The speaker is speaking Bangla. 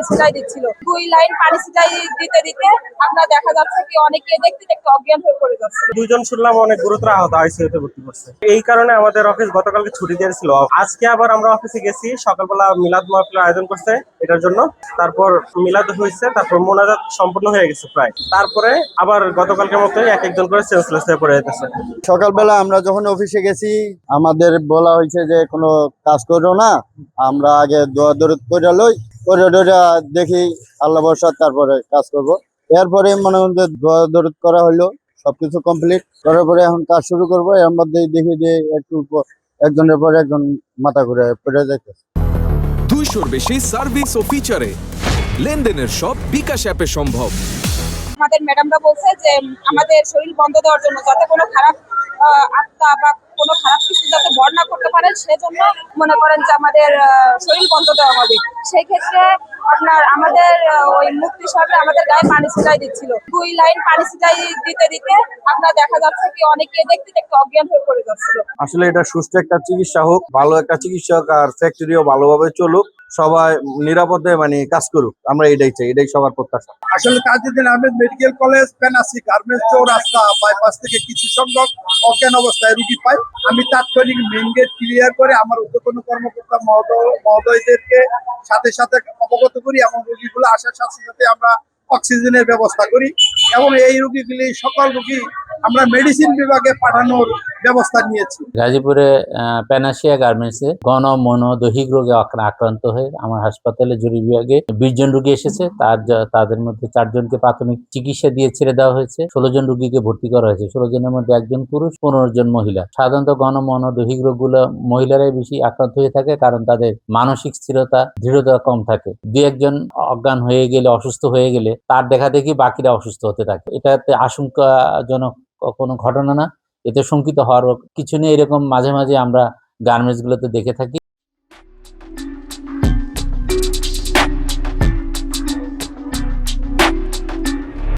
ছিটাই দিচ্ছিল। 2 লাইন পানি ছিটাই দিতে দিতে আপনার দেখা যাচ্ছে কি অনেকে দেখতে দেখতে অজ্ঞান হয়ে পড়ে যাচ্ছে। দুজন শুনলাম অনেক গুরুতর আহত, আইসিইউতে ভর্তি করছে। এই কারণে আমাদের অফিস গতকালকে ছুটি দিয়েছিল। আজকে আবার আমরা অফিসে গেছি, সকালবেলা মিলাদ মাহফিলের আয়োজন করছে এটার জন্য। তারপর মিলাদ হয়েছে, তারপর মোনাজাত সম্পূর্ণ হয়ে গেছে প্রায়। তারপরে আবার গতকালকের মতোই এক একজন করে সেন্সলেস হয়ে পড়ে যেতেছে। সকালবেলা আমরা যখন অফিসে গেছি আমাদের বলা হয়েছে যে কোনো কাজ করো না, আমরা আগে দোয়া দরুদ করে লই, করে দেখি আল্লাহ ভরসা, তারপরে কাজ করব। এরপরে মনে হয় যে দোয়া দরুদ করা হলো, সবকিছু কমপ্লিট করার পরে এখন কাজ শুরু করবো। এর মধ্যে দেখি যে একটু একজনের পর একজন মাথা ঘুরে পড়ে যাইতেছে। 200-র বেশি সার্ভিস ও ফিচারে লেনদেনের সব বিকাশ অ্যাপে সম্ভব। আমাদের ম্যাডামরা বলছে যে আমাদের শরীর বন্ধ দেওয়ার জন্য, যাতে কোনো খারাপ আত্মা বা কোনো খারাপ কিছু যাতে ভর না করতে পারে, সেজন্য মনে করেন যে আমাদের শরীর বন্ধ দেওয়া হবে। সেই ক্ষেত্রে আপনার আমাদের ওই মুফতি সাহেব আমাদের গায়ে পানি ছিটাই দিচ্ছিল। 2 লাইন পানি ছিটাই দিতে দিতে আপনার দেখা যাচ্ছে কি অনেকে দেখতে দেখতে অজ্ঞান হয়ে পড়ে যাচ্ছিল। আসলে এটা সুষ্ঠু একটা চিকিৎসা হোক, ভালো একটা চিকিৎসক আর ফ্যাক্টরিও ভালোভাবে চলুক, সবাই নিরাপদে কাজ করুক, আমরা এটাই চাই, এটাই সবার প্রত্যাশা। আসলে তাজউদ্দিন আহমেদ মেডিকেল কলেজ পেনাসি গার্মেন্টস চৌরাস্তা বাইপাস থেকে কিছু সংখ্যক অজ্ঞান অবস্থায় রুগী পাই। আমি তাৎক্ষণিক মেইন গেট ক্লিয়ার করে আমার ঊর্ধ্বতন কর্মকর্তা মহোদয়দেরকে সাথে সাথে অবগত করি এবং রোগীগুলো আসার সাথে সাথে আমরা অক্সিজেনের ব্যবস্থা করি এবং এই রোগীগুলি সকল রোগী আমরা মেডিসিন বিভাগে পাঠানোর ব্যবস্থা নিয়েছি। গাজীপুরে প্যানাসিয়া গার্মেন্টসে গণ মনো দৈহিক রোগে আক্রান্ত হয়ে আমার হাসপাতালে জরুরি বিভাগে 20 জন রোগী এসেছে। তাদের মধ্যে 4 জনকে প্রাথমিক চিকিৎসা দিয়ে ছেড়ে দেওয়া হয়েছে। 16 জন রোগীকে ভর্তি করা হয়েছে। 16 জনের মধ্যে 1 জন পুরুষ, 15 জন মহিলা। সাধারণত গণ মনো দৈহিক রোগগুলো মহিলারাই বেশি আক্রান্ত হয়ে থাকে, কারণ তাদের মানসিক স্থিরতা দৃঢ়তা কম থাকে। 2-1 জন অজ্ঞান হয়ে গেলে, অসুস্থ হয়ে গেলে তার দেখা দেখি বাকিরা অসুস্থ হতে থাকে। এটাতে আশঙ্কাজনক কোনো ঘটনা না, এতে শঙ্কিত হওয়ার কিছু নেই। এরকম মাঝে মাঝে আমরা গার্মেন্টস গুলোতে দেখে থাকি।